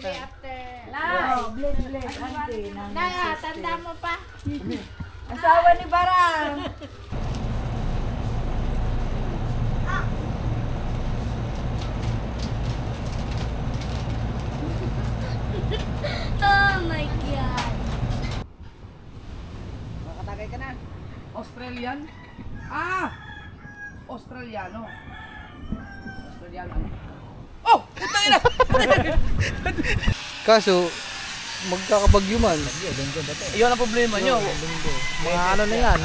Maybe after. Bless, auntie. Naya, tanda mo pa. Asawa ni Barang. Oh my God. Makatagay ka na. Australian? Australiano. Australiano. Oh! Puta ina! Kaso, magkakabagyo man. Iyon ang problema nyo. Mga ano na yan,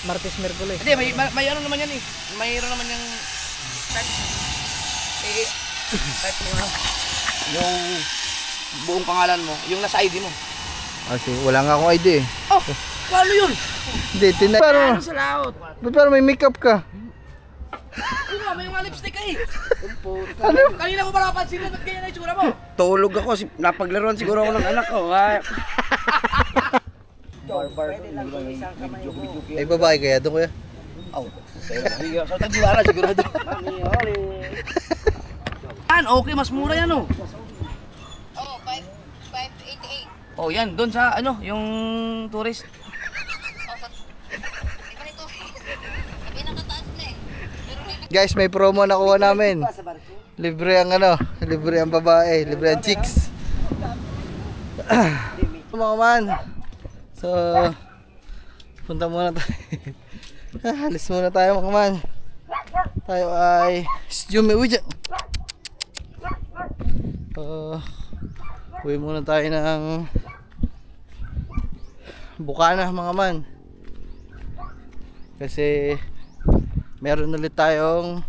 Martes, Merkules. Hindi, may ano naman yan eh. Mayroon naman yung type mo ano. Yung buong pangalan mo, yung nasa ID mo. Kasi wala nga akong ID eh. Oh! Paano yun? Hindi, Ano sa laot? pero may makeup ka. Ano, may mga lipstick ka eh. Kanina ko pa napansin mo, ba't ganyan na itsura mo? Tulog ako, napaglaruan siguro ako ng anak ko. Pwede lang kung isang kamay mo. Ay, babae kaya doon kuya? Sa tagbulara sigurado. Yan, okay, mas mura yan oh. Oh, 588. Oh, yan, doon sa ano, yung tourist. Iba nito. Sabi nakataas na eh. Guys, may promo nakuha namin. Libre ang ano, libre ang babae, libre ang chicks. Mga man. So, punta muna tayo. Alis muna tayo mga man. Tayo ay Jumiwidya. Uwi muna tayo ng Bukana mga man. Kasi meron ulit tayong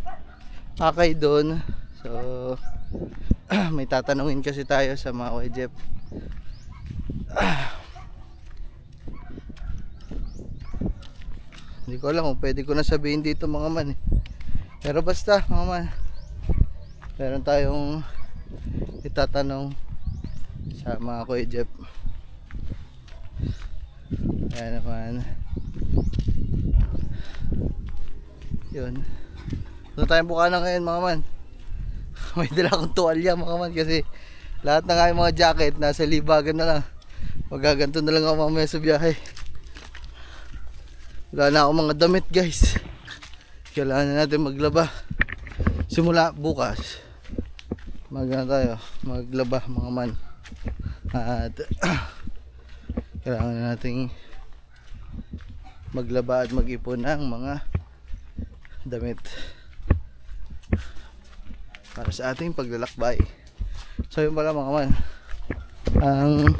akay doon. So may tatanungin kasi tayo sa mga OJEP. Hindi ko alam kung pwede ko na sabihin dito mga man eh. Pero basta mga man, meron tayong itatanong sa mga OJEP. Ayan naman. Yun. Doon tayong Bukana ngayon mga man. May dala akong tuwalya mga man kasi lahat na nga yung mga jacket nasa libagan na lang. Magaganto na lang ako mamaya sa biyahe. Wala na akong mga damit guys. Kailangan na natin maglaba. Simula bukas tayo maglaba mga man. At kailangan na nating maglaba at mag-ipon ng mga damit para sa ating paglalakbay. So yun pala mga man, ang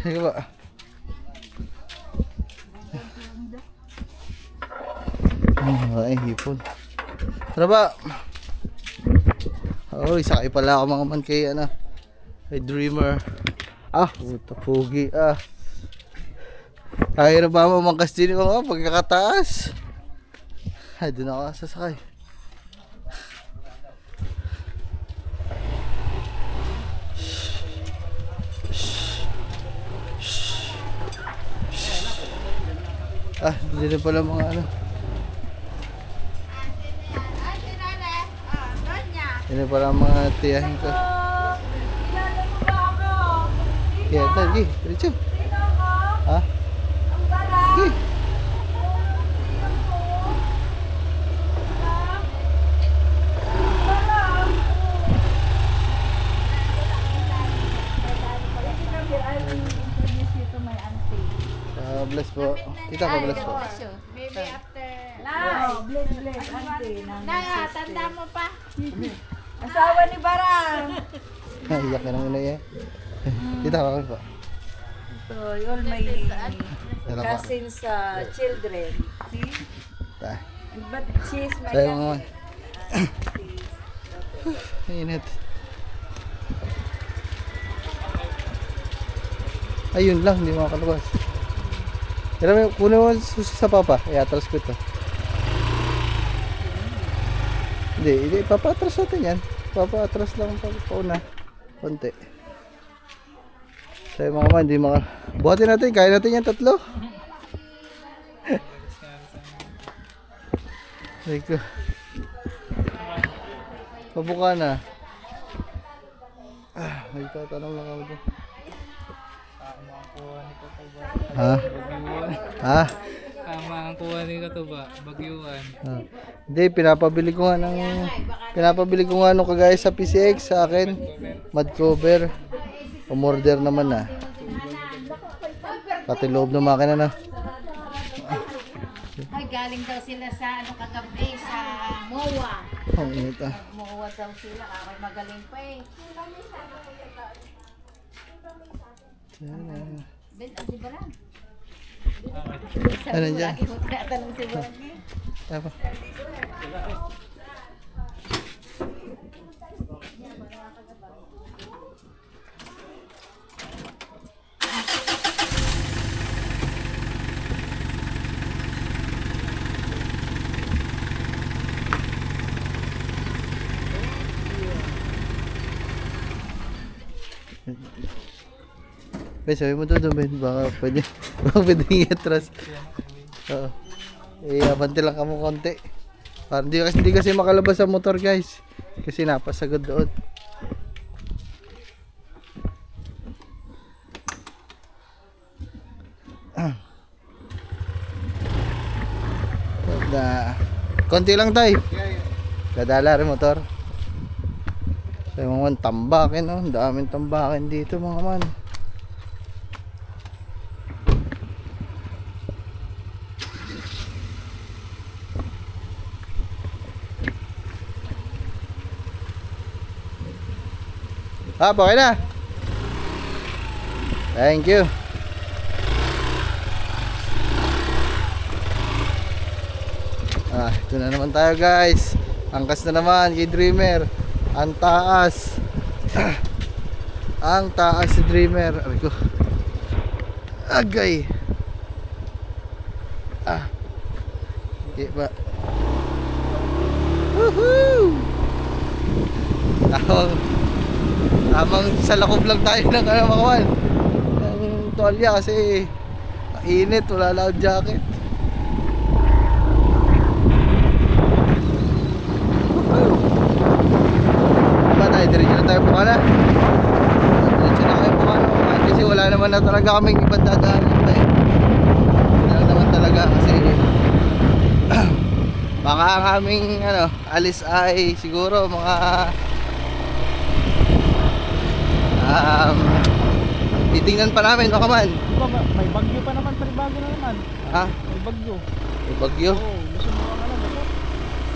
sige ba ay hipon tara ba. Oh, sakay pala ako mga man kay ano, kay Dreamer. Puta pugi Kahirap ba mamangkas din mga pagkakataas. Ay, doon ako sasakay. Hindi na pala mga ano. Hindi na pala mga tiyahin ko. Kaya tagi, diretso. Sige. Bless po. Tita pa bless po. Maybe after. Bless, auntie. Naya, tanda mo pa. Asawa ni Barang. Iyak na ng inay eh. Tita pa po. So, all my cousins, children. See? But she's my Sayo cousin. mga init. Ayun lang, hindi makakalabas. Pero kunin mo susi sa papa, i-atras ko ito. Hindi, papatras natin yan. Papatras lang pauna. Konti. Sayo mga man, hindi maka... Buhatin natin, kaya natin yan tatlo. Teka. Pabuka na. May tatanong lang ako dito. Ha? Ha? Tama ang kuha ni Katuba, bagyuan. Hindi, pinapabili ko nga nung kagaya sa PCX sa akin. Mud cover. Umorder naman na. Pati loob ng makina na. Ay, galing daw sila sa ano kagabi sa MOA. Ang init ah. MOA daw sila, ako'y magaling pa eh. Ben, di ba lang? Ano dyan? Lagi mo tinatanong si Barangay. Apa? Ben, sabi mo doon, Ben. Baka pwede i-atras. Oo. Abante lang kamo konti. Para hindi kasi makalabas sa motor, guys. Kasi napasagod doon. Konti lang tayo. Dadala rin motor. Sabi mo man, tambakin, oh. Daming tambakin dito, mga man. Okay na. Thank you. Ito na naman tayo, guys. Angkas na naman kay Dreamer. Ang taas. Ang taas si Dreamer. Aray ko. Agay. Okay ba? Woohoo! Tamang sa lakob lang tayo ng mga kawan. Ng tolya kasi init, wala lang ang jacket. Diba tayo, diretso na tayo buka na. Diretso na tayo buka na kasi wala naman na talaga kaming ibang dadaanan pa eh. Wala naman talaga kasi baka ang aming alis ay siguro mga titingnan pa namin baka man. May bagyo pa naman, panibago na naman. Ha? May bagyo. May bagyo? Oo, gusto mo ang bato?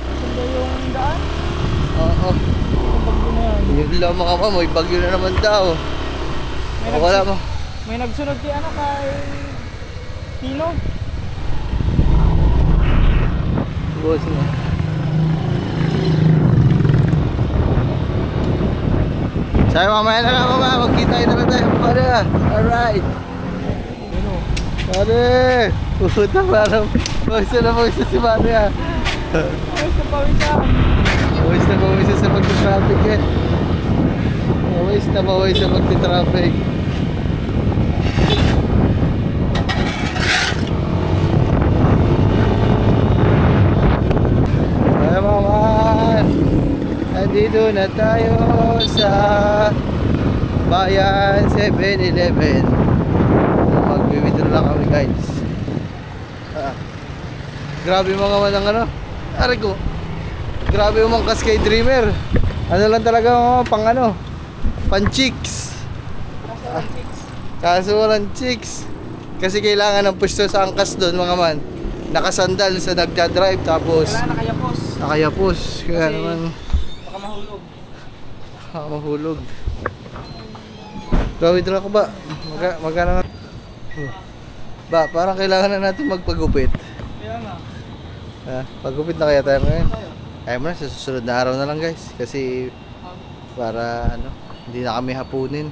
Gusto mo yung daan? Oo. Yung bagyo na yan. Yun lang mga man, may bagyo na naman daw. Wala mo. May nagsunod kay kay Tino. Boss mo. Sabi mamaya na lang mama, magkita na lang tayo. Para, alright. Pare, puta parang pawisa si Mare ah. Pawisa sa pagka-traffic eh. Pawisa pagka-traffic. Ay maman, nandito na tayo sa Bayan 7-Eleven. Mag-withdraw lang kami, guys. Grabe mga manang aray ko. Grabe yung mangkas kay Dreamer. Ano lang talaga mga pan chicks. Kaso walang chicks. Kasi kailangan ng pwesto sa angkas doon mga man. Nakasandal sa nagdadrive tapos nakayapos. Kaya naman Baka mahulog. mahulog. Withdraw ko ba? Magkano na? Ba, parang kailangan na natin magpagupit. Kaya nga. Pagupit na kaya tayo ngayon. Kaya mo na, sa susunod na araw na lang, guys. Kasi para hindi na kami hapunin.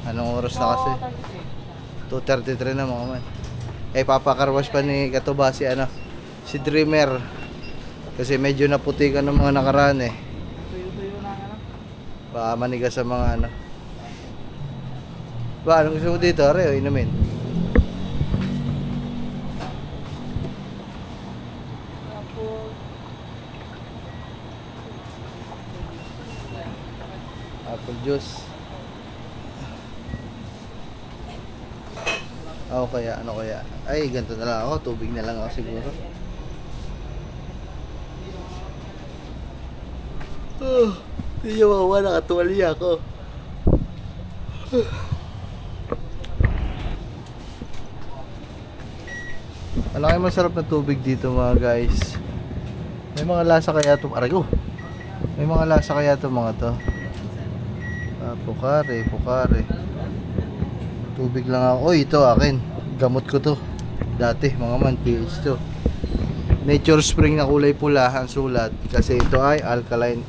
Anong oras na kasi? 2:33 na mga man. Papakarwash pa ni Katuba si si Dreamer. Kasi medyo naputikan ng mga nakaraan eh. Tuyo na Baka manigas sa mga Ba, anong gusto mo dito? Are, inumin. apple juice. Ako kaya, ano kaya? Ay, ganito na lang ako. Tubig na lang ako siguro. Hindi niya makawa, nakatuwalya ako. Alam kayo masarap na tubig dito mga guys. May mga lasa kaya ito. Aray ko. May mga lasa kaya ito mga to. Pukare. Tubig lang ako. Oy, ito akin. Gamot ko to. Dati mga man, PH to. Nature Spring na kulay pula ang sulat. Kasi ito ay alkaline.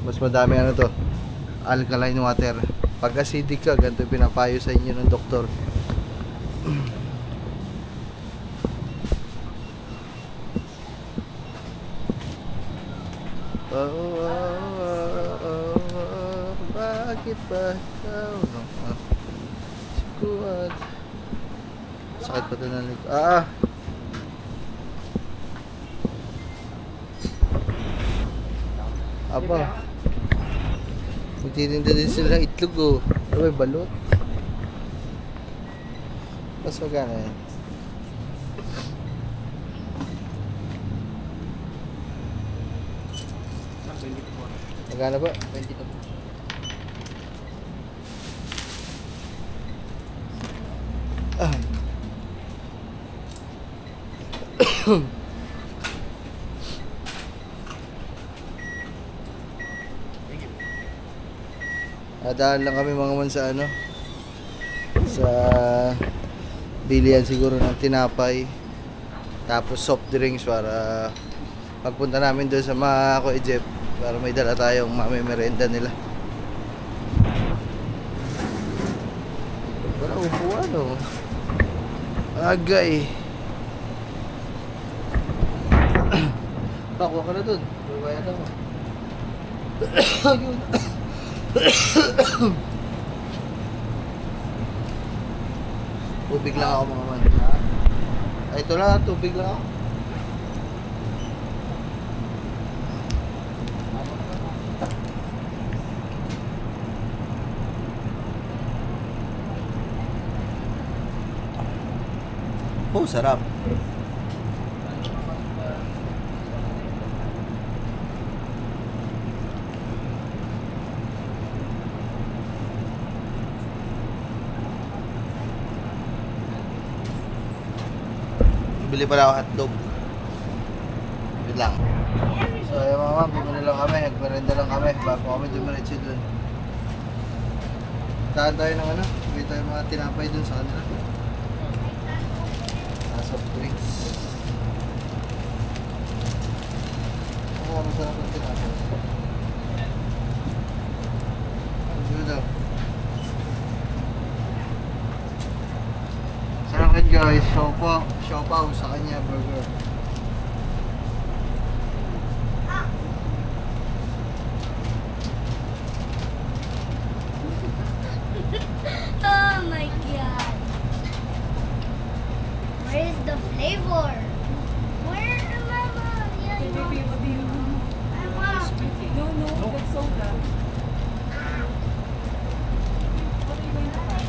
Mas madami to. Alkaline water. Pag acidic ka, ganito pinapayo sa inyo ng doktor. Bakit ba ikaw? Sikuat. Sakit pa ito na nito. Aba. Magtitinda din sila ng itlog oh. Ano ba balot? Mas magana yan. Magana ba? 22. Daan lang kami mga man sa sa bilihan siguro ng tinapay tapos soft drinks para pagpunta namin doon sa mga Kuya Jeff para may dala tayong merienda nila. Wala upuan oh. Agay. Pakuha ka na dun. Bayad ako. Ayun. Tubig lang ako mga man. Ay, ito lang, tubig lang ako. Oh, sarap. Bili pala ako hotdog. Wait lang. So ayun mga ma'am, bumili lang kami. Nagmerenda lang kami bago kami dumiretso dun. Tahan tayo ng bili tayo mga tinapay dun sa kanila. Soft drinks. Masarap ang tinapay. Ano daw? Sarap yan guys, siopaw sa kanya burger. Oh my god. Where is the flavor? Where is the flavor? Yeah, Baby, what do you want? I want. No, that's soda. What are you going to buy?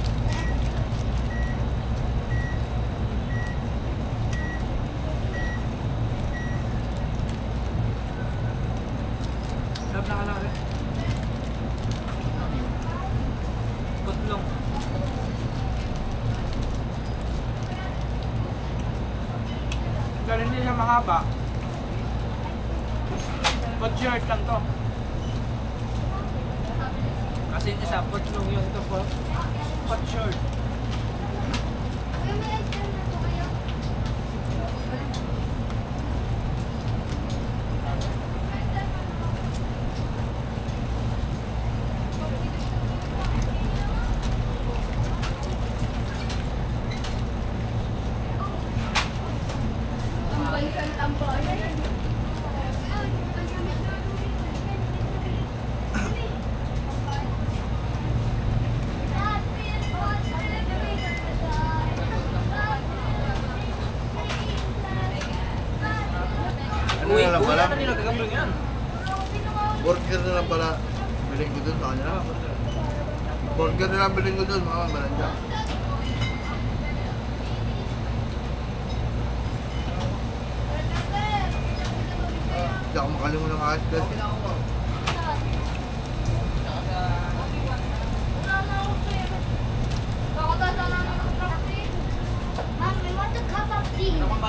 Sarap na kalari. Kotlong. Galing nila mahaba. Pot shirt lang to. Kasi yung isa, kotlong yung ito po. Pot shirt. Ano na lang pala? Ano nila gagawin yan? Burger na lang pala. Biling ko dun sa kanya. Burger na lang bilhin ko doon, mga barangay. Hindi ako makalimutan ng ayos guys. Mom, I want a cup of tea. I want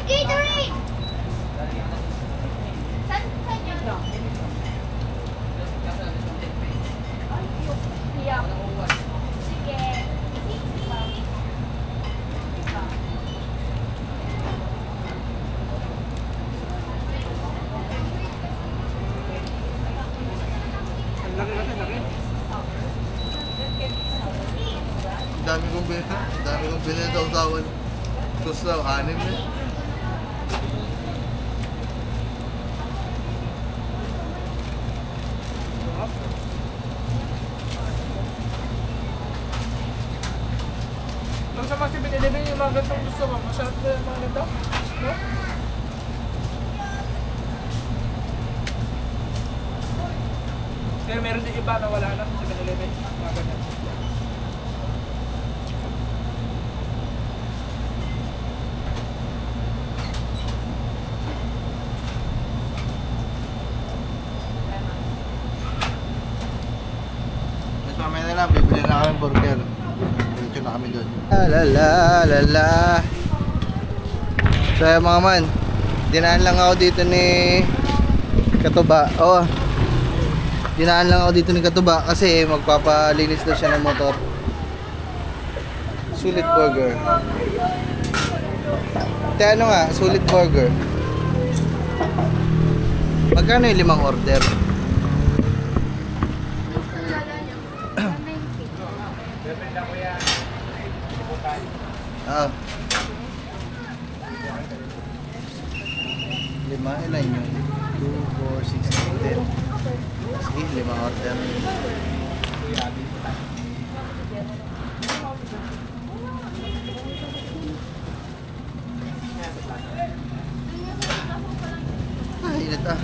Gatorade. Saan yun? Yeah. Sige. Ang dami kong binili daw tawad. Gusto daw, 6 na. Lang sa mga 7-Eleven yung mga gantong gusto mo. Masyadong na yung mga ganito. No? Pero meron din iba na wala na sa 7-Eleven. Mga ganyan. Mas mamaya na lang, bibili na kami burger. Diretso na kami doon. La. So yung mga man, dinaan lang ako dito ni Katuba. Dinaan lang ako dito ni Katuba kasi magpapalinis daw siya ng motor. Sulit burger. Ano nga, sulit burger. Magkano yung 5 order? Ah. 5, ilan yun? 2, 4, 6, 10. Sige, 5 order. Init ah.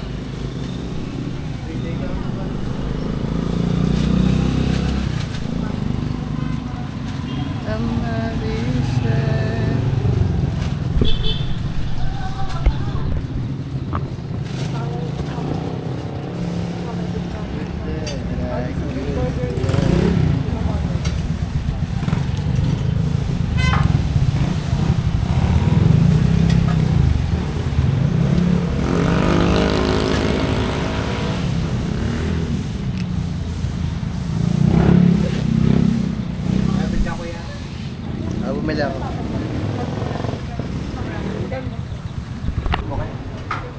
Bumili ako.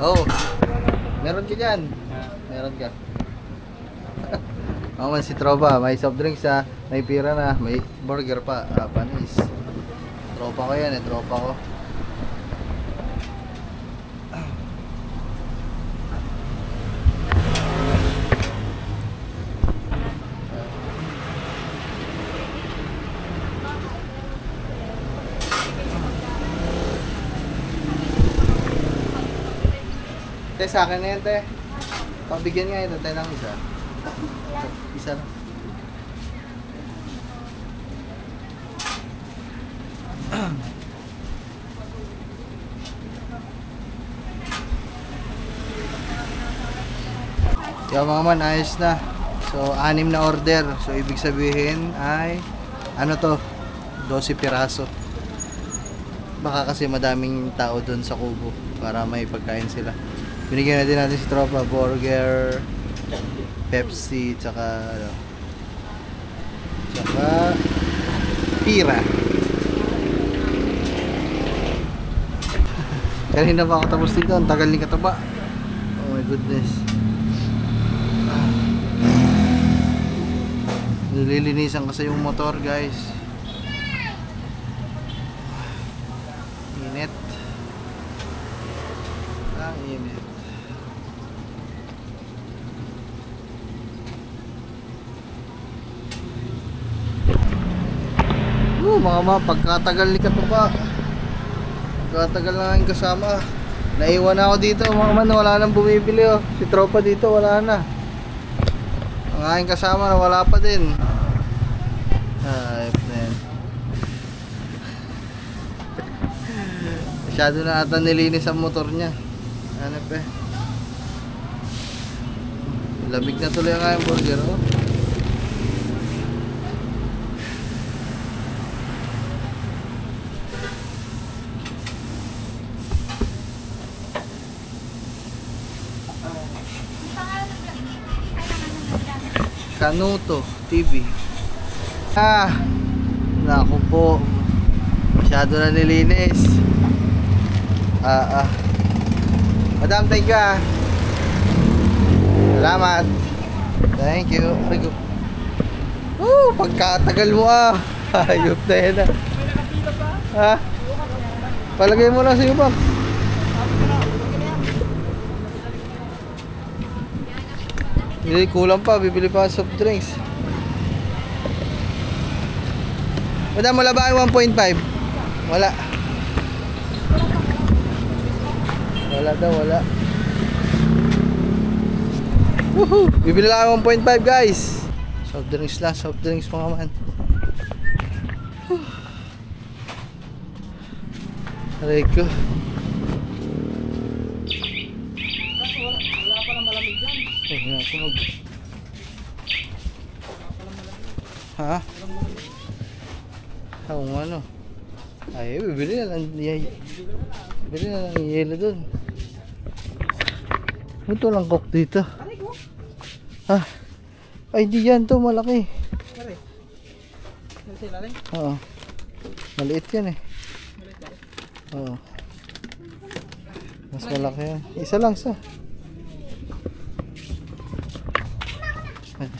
Oh, meron ka dyan. Meron ka. Maman si Tropa, may soft drinks ha, may pira na, may burger pa, panis. Tropa ko yan tropa ko. Te, sa akin na yan, te. Pabigyan nga ito, te, ng isa. Isa lang. Yung mga man, ayos na. So, 6 na order. So, ibig sabihin ay, ano to? 12 piraso. Baka kasi madaming tao doon sa kubo para may pagkain sila. Binigyan natin si Tropa, burger, Pepsi, tsaka ano, tsaka pira. Kanina pa ako tapos dito, ang tagal ni Katuba. Oh my goodness. Nililinisan kasi yung motor, guys. Init. Ang init. Mga pagkatagal ni Katuba, pagkatagal na yung kasama, naiwan na ako dito mga man, wala nang bumibili oh. Si Tropa dito wala na. Ang aking kasama na wala pa din. Ayop na yan. Masyado na ata nilinis ang motor niya. Ano pa? Lamig na tuloy ang aking burger, oh. Kanuto TV. Naku po. Masyado na nilinis. Madam, thank you ah. Salamat. Thank you. Arigo. Pagkatagal mo ah. Ayop na yan ah. Ha? Palagay mo lang sa iyo ba? Hindi, kulang pa. Bibili pa soft drinks. Madam, wala ba ang 1.5? Wala. Wala daw, wala. Woohoo! Bibili lang ang 1.5 guys. Soft drinks lang, soft drinks mga man. Aray ko. Wala pa na malamig dyan. Wala ko mag... Ha? Kung ano? Ay, bibili na lang. Bibili na lang yung yelo dun. Ito lang coke dito. Ah. Ay, di yan to. Malaki. Oo. Maliit yan eh. Oo. Mas malaki yan. Isa lang sa.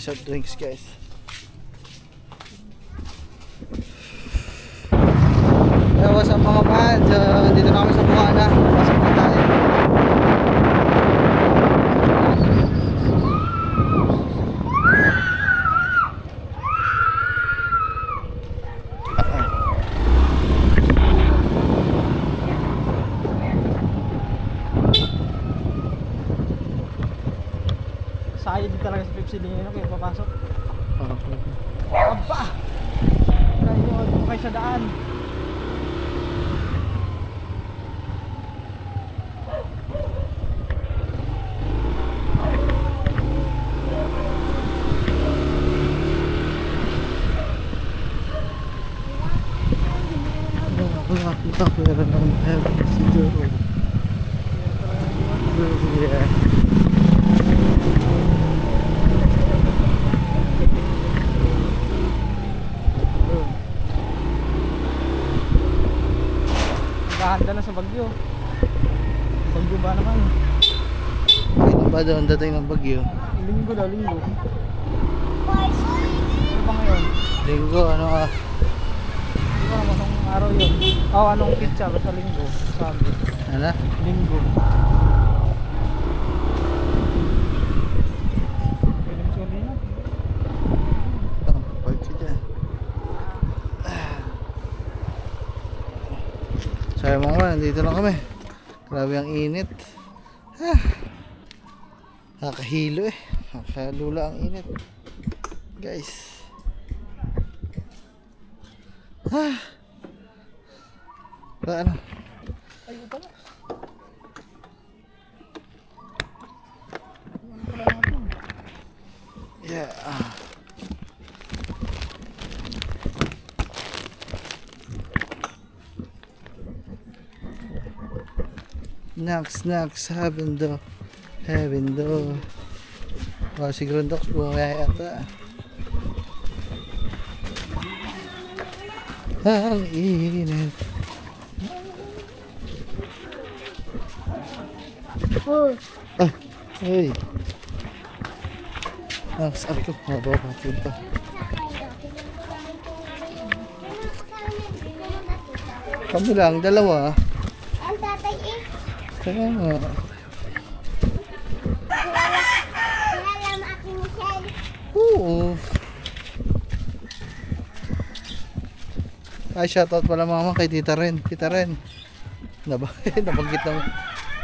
Soft drinks guys. What's up mga man? So, dito na kami sa Bukana. Pasok na tayo. Sayad din talaga sa Pepsi din yun kaya papasok. Okay. Aba! Kayo, kayo sa daan. Handa na sa Bagyo. Bagyo ba naman? Kailan ba doon dating ng bagyo? Linggo daw, linggo. Ano ba ngayon? Linggo, ano ka? Hindi ko naman anong araw yun. Anong pizza, basta linggo. Sabi. Ano? Linggo. Pwede mo suli na. Park ka dyan. Sabi mga man, nandito na kami. Grabe ang init. Nakahilo eh. Nakalula ang init. Guys. Ano? Ayun pala. Yeah. Knocks, heaven door. Siguro Docs, bumaya yata. Ang init. Ay. Sabi ko, mababakid pa. Kami lang, dalawa. Ang tatay eh. Kaya nga. Alam aking Michelle. Oo. Ay, shoutout pala mama kay Tita Ren. Tita Ren. Nabanggit naman.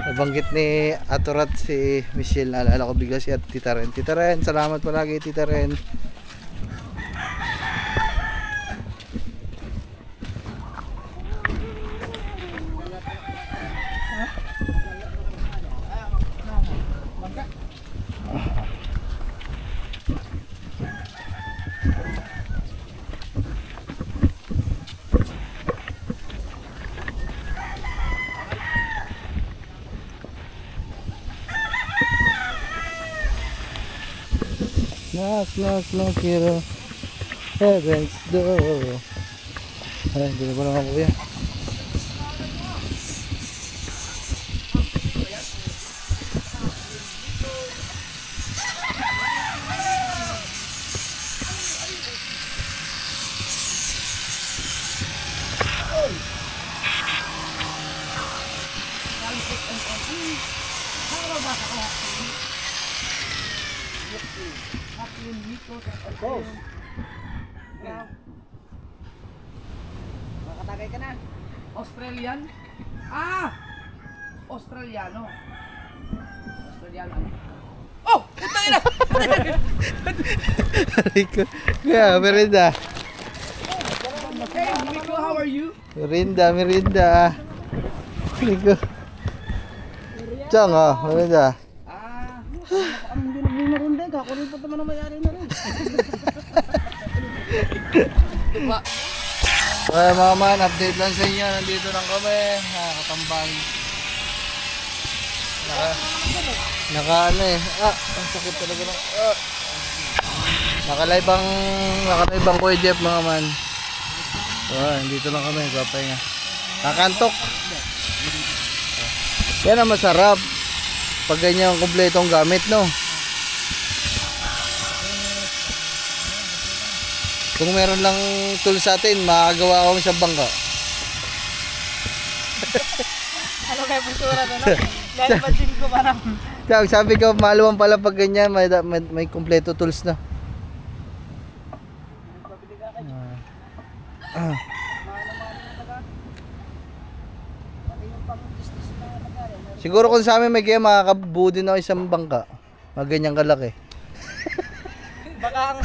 Nabanggit ni Atorat si Michelle, naalala ko bigla si Tita Ren. Tita Ren, salamat palagi Tita Ren. Knock, knock, knock, hero. Heaven's door. Ay, hindi na ba naman kuya? Makatagay ka na. Australian? Australiano. Australiano. Oh! Puta ina! Kaya, merinda. Hey, Miko, how are you? Merinda, merinda. Rico. Chang, oh, merinda. Hindi nagbimarinda. Kakunin pa naman ang mayari na rin. Diba? Okay mga man, update lang sa inyo. Nandito lang kami. Nakatambang. Naka ano eh. Ang sakit talaga ng... Nakalive ang Kuya Jeff mga man. Nandito lang kami. Papahinga. Kakantok. Yan ang masarap. Pag ganyan kompletong gamit, no? Kung meron lang tool sa atin, makagawa ko sa bangka. Ano kaya postura to, no? Dahil pa-gym ko parang... Sabi ko, maluwang pala pag ganyan, may kompleto tools na. Siguro kung sa amin may kaya makakabuo din ako isang bangka. Mga ganyang kalaki. Baka ang...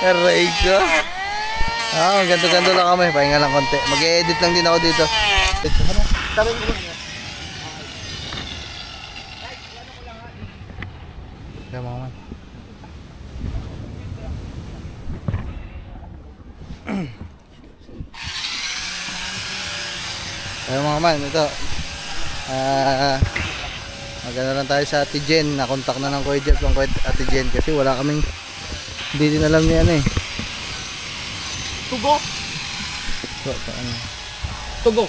Aray ko. Ganto-ganto lang kami. Pahinga lang konti. Mag-e-edit lang din ako dito. Kaya mga man. Kaya mga man, ito. Maganda lang tayo sa Ate Jen. Nakontak na ng Kuya Jeff ang Ate Jen kasi wala kaming hindi din alam niya ano eh. Tugo? Ano? Tugo.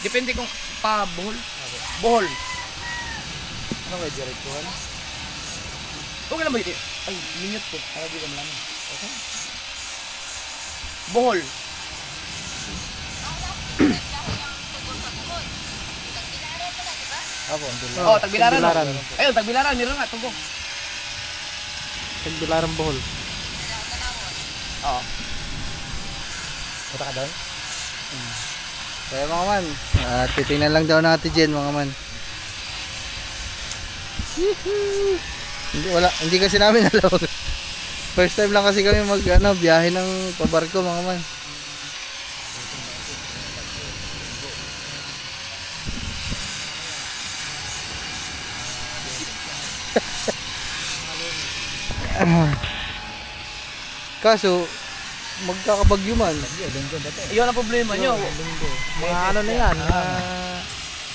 Depende kung pa buhol. Buhol. Ano kaya direktuhan? Okay lang ba ito? Ay, minute ko. Para di ka malaman. Okay. Buhol. Apo, Oh, Tagbilaran. Ayun, Tagbilaran. Meron nga, tugo. Tagbilaran Bohol. Oo. Punta ka doon? Kaya mga man, titingnan lang daw natin Jen mga man. Hindi kasi namin alam. First time lang kasi kami biyahe ng pabarko mga man. Kaso magkakabagyo man. Iyon ang problema nyo. Mga ano na yan,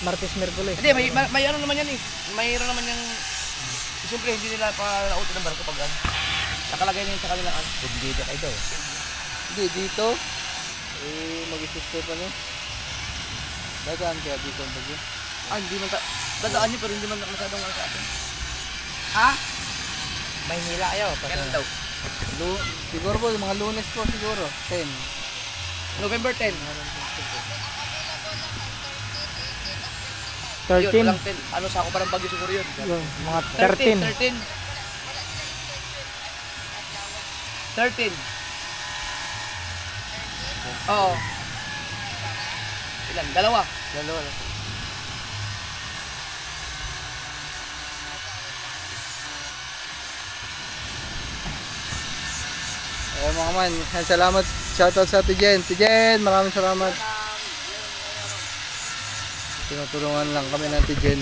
Martes, Merkules. Hindi, may ano naman yan eh. Mayroon naman yung... Siyempre, hindi nila pa nauto ng barko pag ano. Nakalagay na yun sa kanilang ano. Hindi dito. Hindi dito. Mag-isister pa no. Dadaan kaya dito ang bagyo. Hindi man dadaan nyo pero hindi man masyadong ano sa atin. Ha? May hila kayo. Kailan daw? Siguro po, mga Lunes po siguro. 10. November 10. 13. Yun, walang 10. Ano sa ako parang bagyo siguro yun. Mga 13. 13. Oo. Ilan? Dalawa. Dalawa lang. Ayan mga man, salamat. Shoutout sa Ate Jen. Ate Jen, maraming salamat. Tinutulungan lang kami ng Ate Jen.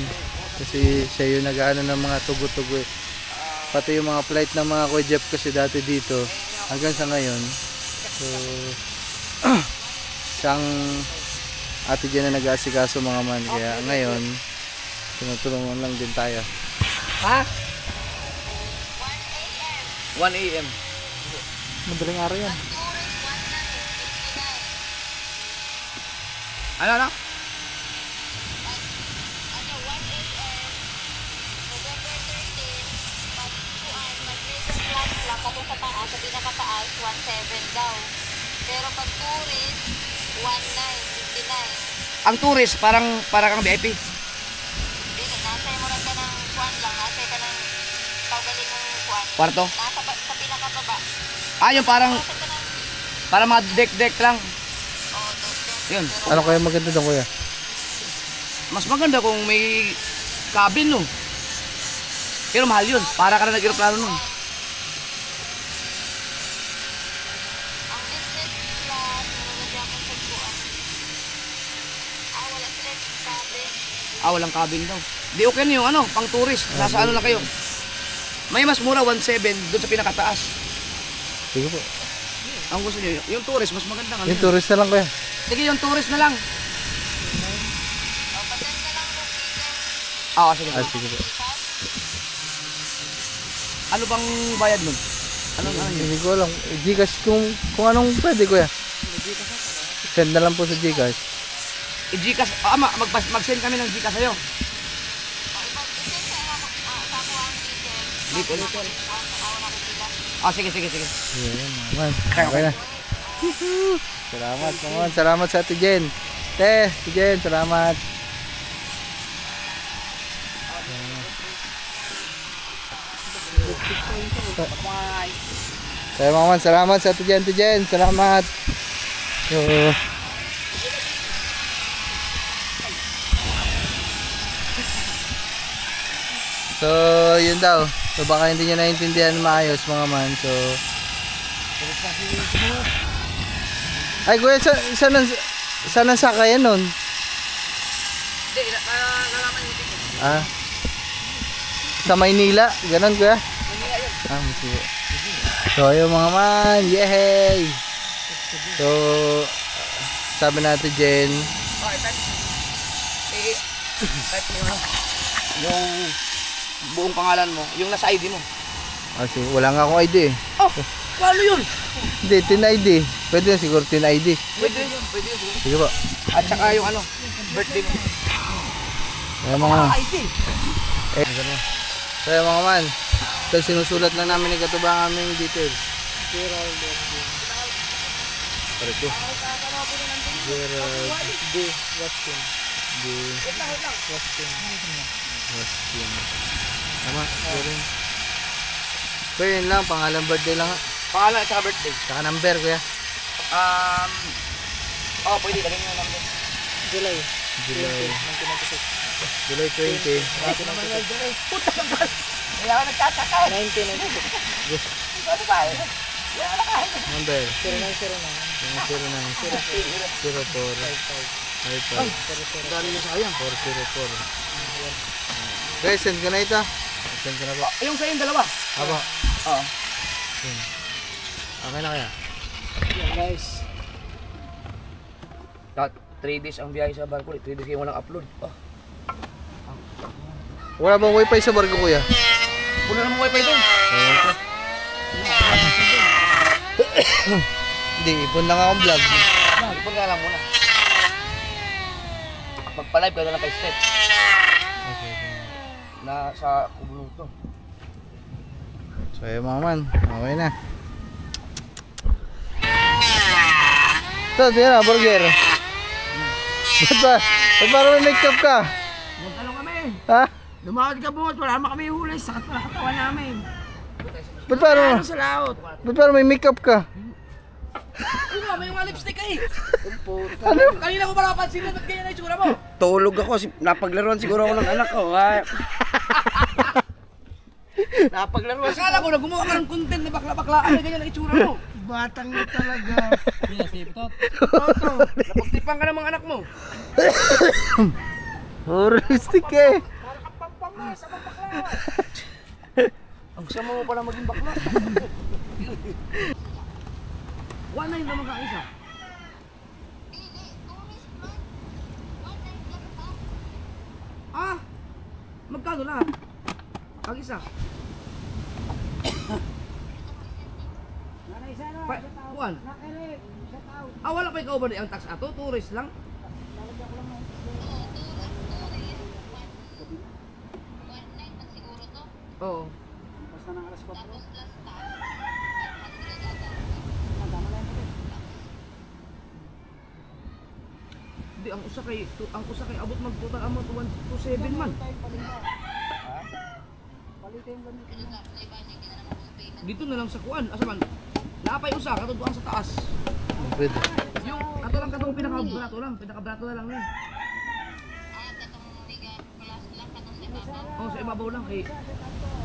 Kasi siya yung nag-ano ng mga tugo-tugo eh. Pati yung mga flight ng mga Kuya Jeff kasi dati dito. Hanggang sa ngayon. So, siyang Ate Jen na nag-aasikaso mga man. Kaya ngayon, tinutulungan lang din tayo. Ha? 1 AM. Madaling araw yan. Ano? Katong sa taas, sa pinakataas, 1.7 daw. Pero pag tourist, 1.9, 59. Ang tourist, parang kang VIP. Dito, nasa mo lang ka ng kuwan lang, nasa ka ng pagaling ng kuwan. Kwarto. Sa pinakababa. Yung parang mga deck lang. Oo, Yun. Ano kaya maganda doon kuya? Mas maganda kung may cabin, no? Pero mahal yun. Para ka na nag-aeroplano nun. ang business class, meron na dyan sa kuwan. Wala sila cabin. Walang cabin daw. Di okay na yung pang tourist. Nasa ano na kayo. May mas mura, 1.7 doon sa pinakataas. Sige po. Ang gusto niyo, yung tourist, mas maganda nga. Yung tourist na lang kuya. Sige, yung tourist na lang. Patay na lang ng ticket. Sige. Sige po. Ano bang bayad nun? Ano yun? Hindi ko alam. Gcash kung anong pwede kuya. Send na lang po sa Gcash. I-Gcash. Mag-send kami ng Gcash sa'yo. Little. Sige. Ayan, man. Okay na. Salamat, man. Salamat sa Ate Jen. Ate Jen, salamat. Kaya mga man, salamat sa Ate Jen. Salamat. So, yun daw. So, baka hindi nyo naiintindihan maayos mga man. So, ay kuya, saan ang sakayan nun? Hindi, nalaman yung ticket. Sa Maynila? Ganon kuya? Sige. So, ayun mga man. Yehey! So, sabi natin Jen. Type mo na. Yung buong pangalan mo, yung nasa ID mo. Sige, wala nga akong ID eh. Paano yun? Hindi, tin ID. Pwede na siguro tin ID. Pwede yun. Sige po. At saka yung birthday mo. Kaya mga ID. Kaya mga man, so sinusulat lang namin ni Katuba ang aming details. Pare ko. Gerald D. Waskin. Tama, Gerald. Kuya, yun lang, pangalan birthday lang ha. Pangalan at saka birthday. Saka number kuya. Pwede. Lagyan nyo yung number. July 20. Puta ka ba? Kaya ako nagtataka. 1996. Ano ba? Number 0909 0455 Dali nyo sayang. 404. Guys, send ko na ito. Send ko na po. Yung sa'yo yung dalawa. Aba. Oo. Okay na kaya? Guys. 3 days ang biyahe sa barko. 3 days kayo walang upload. Wala bang wifi sa barko kuya? Puno naman wifi doon. Hindi, ipon lang akong vlog. Ipon ka lang muna. Magpa-live ka na lang kay Steph. Na sa Kubuluto. So ayun mga man, okay na. Ito, tira, burger. Ba't parang may make up ka? Magtanong kami. Ha? Lumawad ka bungot, wala naman kami huli. Sakit pala katawan namin. Ba't parang Ano sa laot? may make up ka? Oo nga, may mga lipstick ka eh. Kanina ko pala napansin mo, ba't ganyan na itsura mo? Tulog ako, napaglaruan siguro ako ng anak ko. Napaglaruan Akala ko na gumawa ka ng content na bakla-baklaan na ganyan na itsura mo. Batang na talaga. Napagtipan ka ng mga anak mo. Puro lipstick eh. Ang sama mo pala maging bakla. 1.9 naman ka isa. Ah! Magkano lahat? Ang isa. Kuan? Wala pa ikaw ba ang tax ato? Tourist lang? Oo. Di ang usa kay abot magtotal amount 127 man. Dito na lang sa kuan, asa man? Naapay usa katong duang sa taas. Pwede. Yung ato lang katong pinakabrato na lang yan. Oh, sa ibabaw lang kay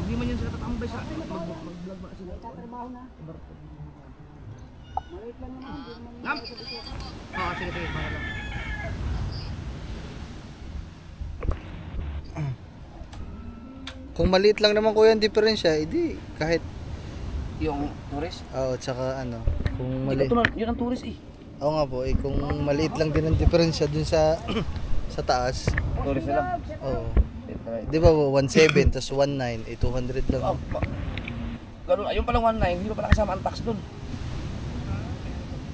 hindi man yan sila tatambay sa mag-vlog ba sila. Ngam. Sige, para lang. Kung maliit lang naman kuya ang diferensya, edi kahit Yung tourist? tsaka ano, kung Hindi mali. ka yun ang tourist eh. Oo nga po, kung maliit lang din ang diferensya dun sa sa taas. Tourist na lang. Oo. Di ba 17 tas 19, 200 lang. Ganun, ayun palang 19, hindi pa pala kasama ang tax dun.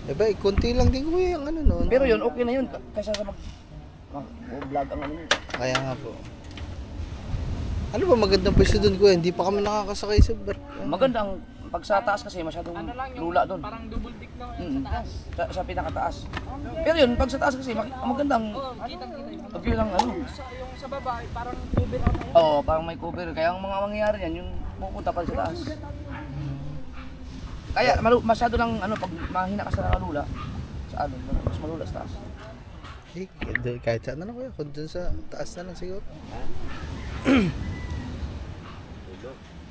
Eh ba, konti lang din kuya ang ano noon. Pero yun, okay na yun. Kaysa sa mag-vlog ang ano yun. Kaya nga po. Ano ba magandang pwesto doon kuya? Hindi pa kami nakakasakay sa bar. Maganda ang pag sa taas kasi masyadong lula doon. Parang double tick na Sa taas. Sa pinakataas. Pero yun, pag sa taas kasi magandang view lang ano. yung sa baba, parang cover out na Oo, parang may cover. Kaya ang mga mangyayari yan, yung pupunta pa sa taas. Kaya masyado lang ano, pag mahina ka sa lula, sa ano, mas malula sa taas. Eh, kahit saan na lang kuya. Kung dun sa taas na lang siguro.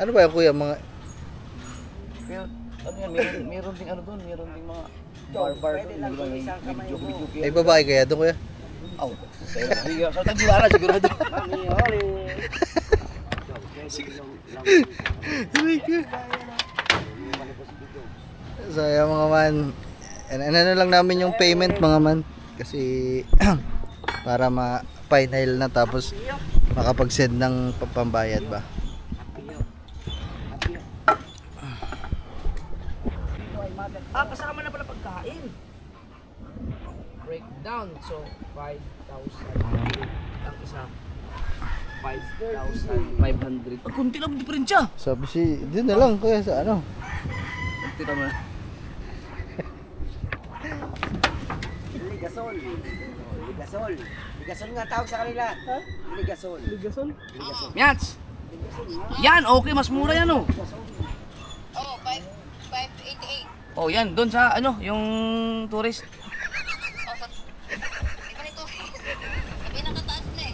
Ano ba yung kuya? Mga Pero ano yan, meron ding ano doon, meron ding mga bar doon, may video. ay babae kaya doon kuya? Aw, sa tagulala sigurado. So yan mga man, ano lang namin yung payment mga man. Kasi para ma-final na tapos makapag-send ng pambayad ba. Kasama na pala pagkain. Breakdown, so 5,000 ang isa. 5,500. Kunti lang diferensya. Sabi si, din na lang kuya sa ano. Tira mo na. Ligasol. Ligasol. Ligasol nga tawag sa kanila. Ligasol. Ligasol. Myats! Yan, okay, mas mura yan oh. Oo, 588. Oh, yan, doon sa ano, yung tourist. Di ba nito? Sabi nakataas na eh.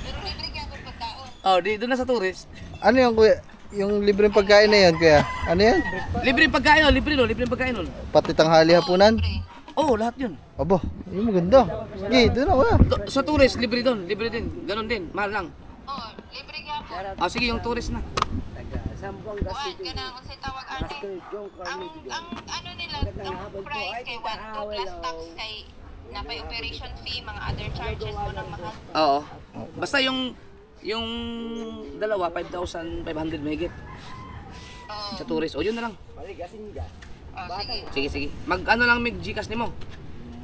Pero libre ka kung pagkaon. Oh, doon na sa tourist. Ano yung kuya? Yung libreng pagkain na yan kuya? Ano yan? Libre yung pagkain oh, libre yung pagkain oh. Pati tanghali hapunan? Oh, lahat yun. Aba, yung maganda. Sige, doon na kuya. Sa tourist, libre doon, libre din. Ganon din, mahal lang. Oo, libre ka po. Ah, sige, yung tourist na. Kuhaan ka na kung sa'y tawag ane. Ang ano nila, ang price kay 1,2 plus tax kay napay operation fee, mga other charges mo ng mahal. Oo. Basta yung dalawa, 5,500 megit Oo, sa tourist. O, yun na lang. sige. Sige. Mag-ano lang may Gcash ni mo?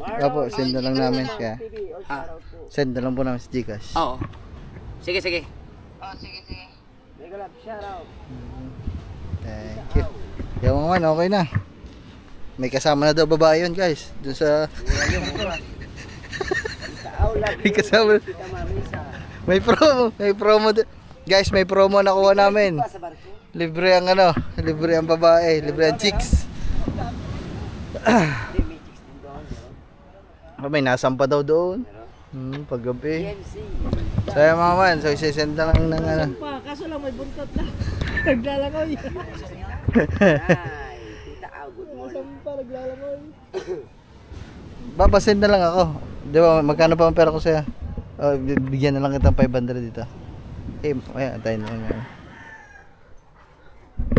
Opo, send na lang namin kaya. Ah, Send na lang po namin sa Gcash. oo. Sige. Sige. Thank you. Yung mga man, okay na. May kasama na daw babae yun guys. Doon sa... may kasama. May promo. Guys, may promo nakuha namin. Libre ang ano, libre ang babae, libre ang chicks. Hindi, may chicks din doon. May nasampa daw doon. Paggabi. TMC. So yung mga man, so isisend na lang ng ano. Pa, kaso lang may buntot lang. Naglalangoy. Ay, tita, good morning. Sampa, naglalangoy. Babasend na lang ako. Di ba, magkano pa ang pera ko sa'yo? Bigyan na lang kitang 500 dito. Ayan, tayo na lang.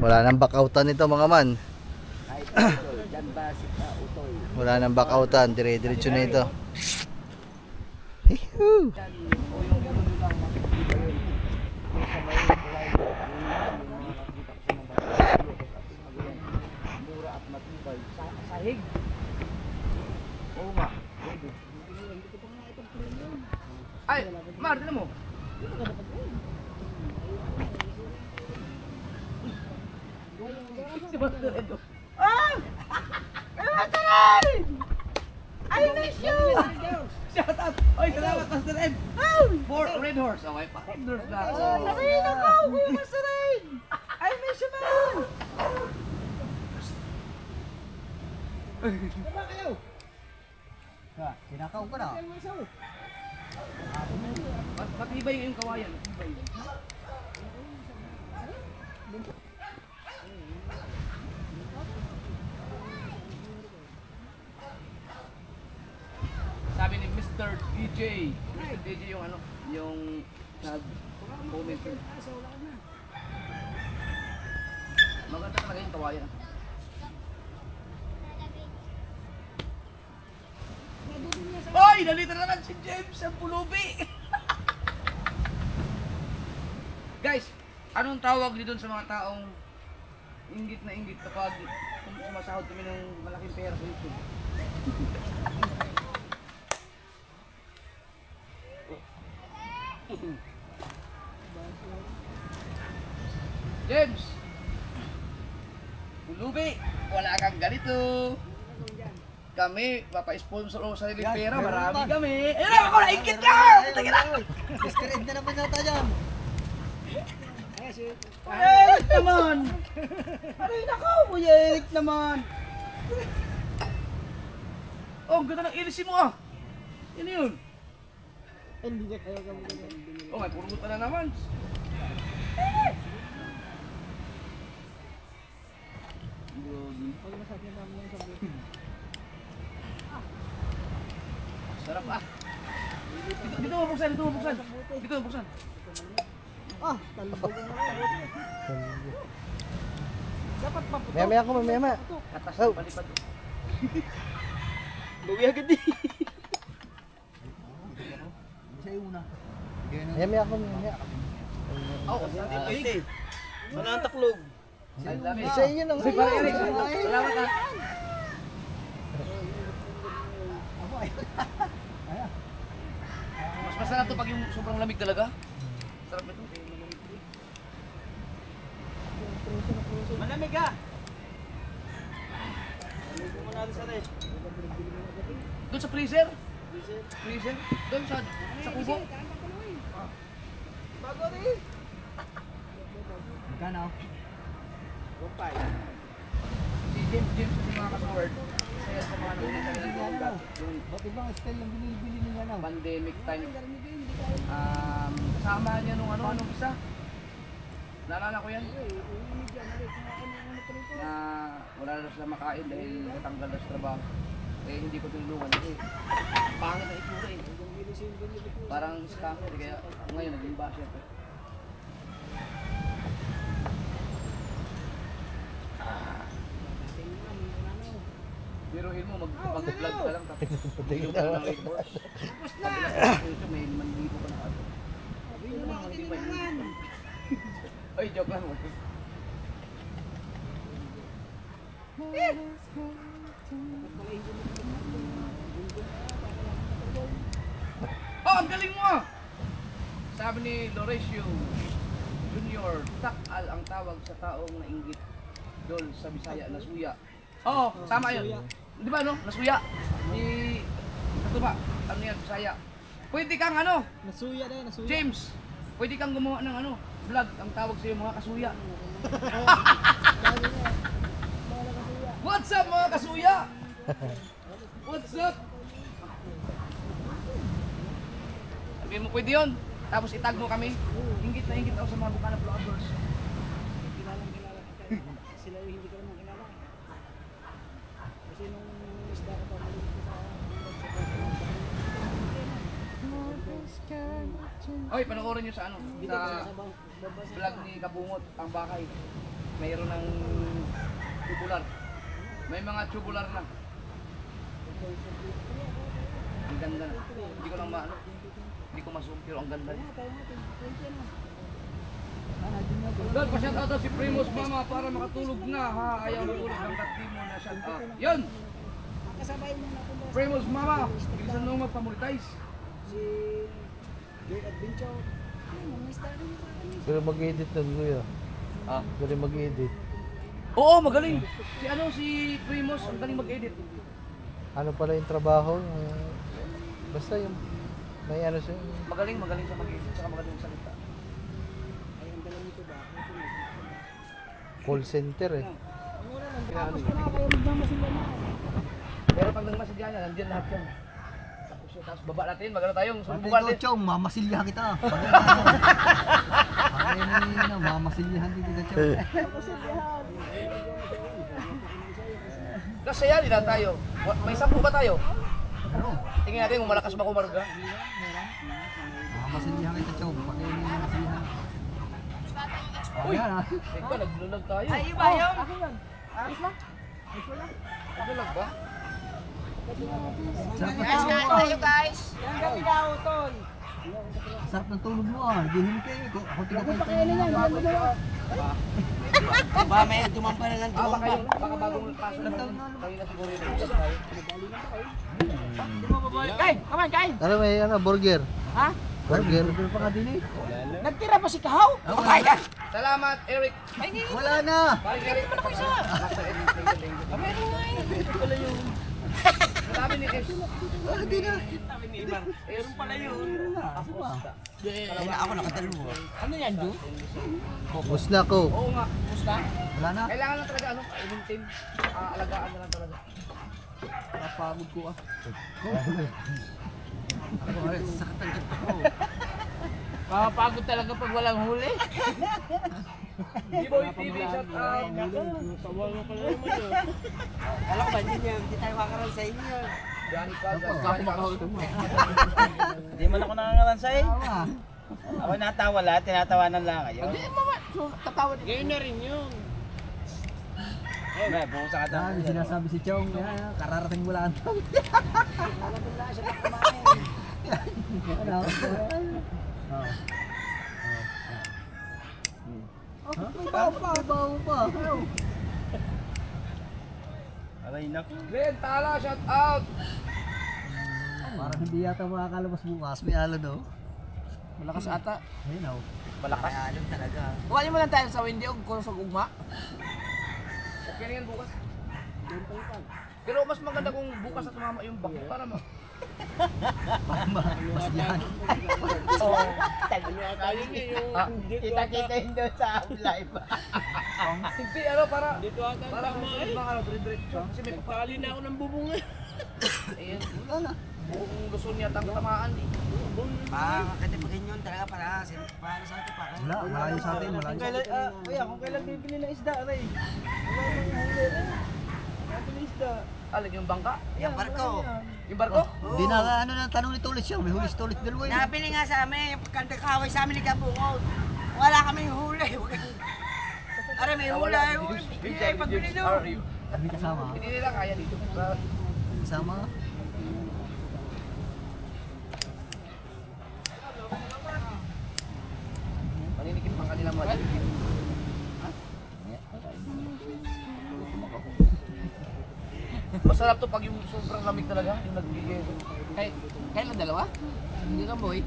Wala nang backoutan nito mga man. Ay, Utoy, dyan ba si Utoy? Wala nang backoutan, dire-diretso na ito. Hihoo! Sahig. Oo nga. Ay, Mar, tignan mo. Si Master Edo. Ah! Master Ed! I miss you! Shout out! Oy, salamat Master Ed! For Red Horse. Okay, pa Red Horse na ako. Nakain ako! Kuya Master Ed! I miss you, man! Tama kayo. Sinakaw ka na. Matibay yung kawayan. Matibay. Sabi ni Mr. DJ. Mr. DJ yung ano, yung nag-comment yun. Maganda talaga yung kawayan. Oy! Nalito na naman si James ang pulubi! Guys, anong tawag dito sa mga taong inggit na inggit kapag sumasahod kami ng malaking pera sa YouTube? James! Pulubi! Wala kang ganito! Kami, papa-sponsor o sarili pera, marami kami. Eh, ako naingkit ka! Tagin na! Mr. Ed na naman yata dyan. Eric naman! Aray nako, Kuya Eric naman! Oh, ang ganda ng ilisin mo ah! Yan yun! Hindi niya kayo kami. Oh, may puro na naman! Sarap ah! Dito mo buksan, dito mo buksan! Dito mo buksan! Ah, talbog na ako. Dapat pa po. Maya ako, maya. Atas Oh. ng palipad. Luwi agad din. Sa una. Maya ako, maya. Oh, Ay, sana ang taklog. Isa yun ang Pare Eric, salamat ah! Mas masarap to pag yung sobrang lamig talaga. Sarap nito. Malamig ah. Malamig mo natin sa rin. Doon sa freezer? Freezer? Doon sa kubo? Bago rin. Magkano? Rumpay. Si James kasi mga kasaward. Kaya sa mga nung nasa yung Ba't ibang style yung binili nila na? pandemic time. Kasama niya nung anong isa. Naalala ko yan. Na wala na sila makain dahil natanggal na sa trabaho. Eh hindi ko tulungan kasi pangit na itsura eh. Parang scammer kaya ngayon naging basher ko. Biruin mo mag-vlog ka lang tapos tulog ka ng Red Horse. May 5,000 ka na ato. Oy, joke lang. Oh, ang galing mo ah! Sabi ni Lorenzo Junior, takal ang tawag sa taong nainggit. Dol sa Bisaya, nasuya. Oo, tama yun. Di ba no? Nasuya. Ni... Ito ba? Ano yan, Bisaya. Pwede kang ano? Nasuya na, nasuya. James, pwede kang gumawa ng ano? Vlog, ang tawag sa'yo mga kasuya. What's up mga kasuya? What's up? Sabihin mo pwede yun. Tapos itag mo kami. Ingit na ingit ako sa mga Bukana vloggers. Sila yung hindi ko naman kilala. Kasi nung isda ko pa mali ko sa Oy, panoorin nyo sa ano? Sa vlog ni Kabungot, ang bakay. Mayroon ng tubular. May mga tubular na. Ang ganda na. Hindi ko lang maano. Hindi ko ma-zoom pero ang ganda niya. Doon, pa-shoutout daw si Primus Mama para makatulog na ha. Ayaw na ulit ang katimo na shoutout. Yun! kasabay mo na kung Primus Mama! Bilisan nung magpamonetize. si Great Adventure. Ay, mga star rin sa akin. Pero mag-edit nun, kuya. Ah? Pero mag-edit. Oo, magaling! Si Primus, ang galing mag-edit. Ano pala yung trabaho? Basta yung may ano siya. Magaling siya mag-edit, saka magaling salita. Ay, ang dala nito ba? Call center eh. Tapos ko na kayo magmamasin na. Pero pag nagmasidya niya, nandiyan lahat yan. Tapos baba natin, magano tayong subukan natin. Chong, mamasilyahan kita. Pagkain na, mamasilyahan din kita, Chong. Kasi yan, ilan tayo. May 10 ba tayo? Tingnan natin kung malakas ba kumarga. Mamasilyahan kita, Chong. Pagkain na, mamasilyahan. Uy! Ayan, ha? Teka, naglulag tayo. Ay, Iba yun. Ako yan. Ayos lang. naglulag ba? Sarap ng Guys, tulog kain mo, tayo guys. Yan gabi daw, tol. Sarap ng tulog mo, ah. Dihili kayo. Ako tingnan Pa kayo na yan. Bago na yan. Ba, may tumampa na lang Baka yun, baka bagong paso na tayo na siguro yun. Kain, kaman, kain. Ano may ano, burger? Ha? Burger. pa ka din eh. Nagtira pa si Kahaw? Kaya. Salamat, Eric. Wala na. Balik, Eric. Pala yun. Sabi ni S. Hindi na. Meron pala yun. Ako nakatalo. Ano yan, Du? Bus na ko. Oo nga. Wala na. Kailangan lang talaga ano, i-maintain. Alagaan na lang talaga. Napagod ko, ah. Ako, ay, sakit ang ganda ko. Makapagod talaga pag walang huli. D-Boy TV, shout out. Alam ko ba, hindi tayo makaroon sa inyo. Johnny Cal. Hindi man ako nangangalansa eh. Ako natawa lahat, tinatawanan lang kayo. Hindi mo man. Tatawa din. Ngayon na rin yun. May buong sa Ah, katang. yung sinasabi si Chong, kararating mo lang. Ano? Bawo pa. Aray naku. Glenn Tala, shout out. Parang hindi yata makakalabas bukas. May alon, no? Malakas ata. Ayun, oh. Malakas. Alon talaga. Huwag mo lang tayo sa window kung sa ugma. Okay na yan bukas. Pero mas maganda kung bukas at tumama yung bako para Mas yan. Kita-kita yun doon sa live. Hindi, ano, para susunod mga ano, dire-diretso. Kasi may pagkakali na ako ng bubong eh. Ayan. Buong Luzon yata ang tamaan eh. Katipagin yun talaga para sa atin pa. Wala, malayo sa atin. Malayo sa atin. Kuya, kung kailan bibili ng isda, aray. Alag yung bangka? Yung barko. Yung barko? Hindi na ano na tanong ni Tulit siya. May hulis Tulit dalawa yun. Nabili nga sa amin, yung pagkandakaway sa amin ni Kabungod. Wala kaming huli. Aray, may huli. Ay, pagbili doon. Hindi kasama. Hindi nila kaya dito. Kasama. Maninikip ang kanilang mga dito. Masarap to pag yung sobrang lamig talaga, yung nagbigay. Kailan dalawa? Hindi ka boy.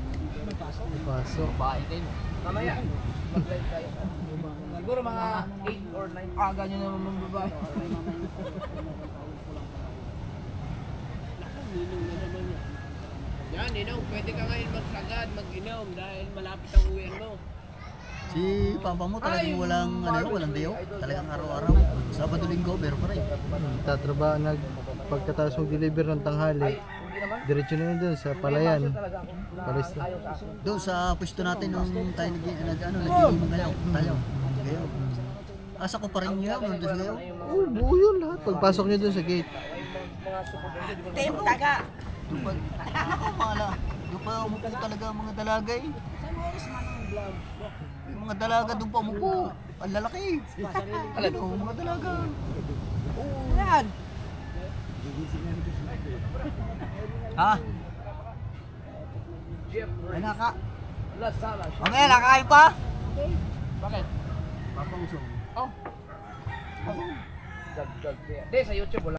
Paso. Bahay kayo. Mamaya, mag-live tayo. Siguro mga 8 or 9. Aga nyo naman mga babae. Yan, Ninong, pwede ka ngayon magsagad, mag-inom dahil malapit ang uwian mo. Si papa mo talagang walang ano, walang dayo. Talagang araw-araw. Sabado linggo, meron pa rin. Tatrabaho, pagkatapos mag-deliver ng tanghali, diretso na yun dun sa Palayan. Paris na. Doon sa pwesto natin nung tayo nag-iinom tayo. Gayo. Asa ko pa rin yun, doon sa gayo. Oo, buo yun lahat. Pagpasok nyo dun sa gate. Team taga. Doon pa, ako mala. Doon pa umupo talaga ang mga dalaga eh. Yung mga dalaga doon pa umupo. Ang lalaki. Alam mo, mga dalaga. Yan. Ha? Ay naka. Lasala. Mamaya, nakain pa? Bakit? Papausong. Dagdag. Di, sa YouTube wala.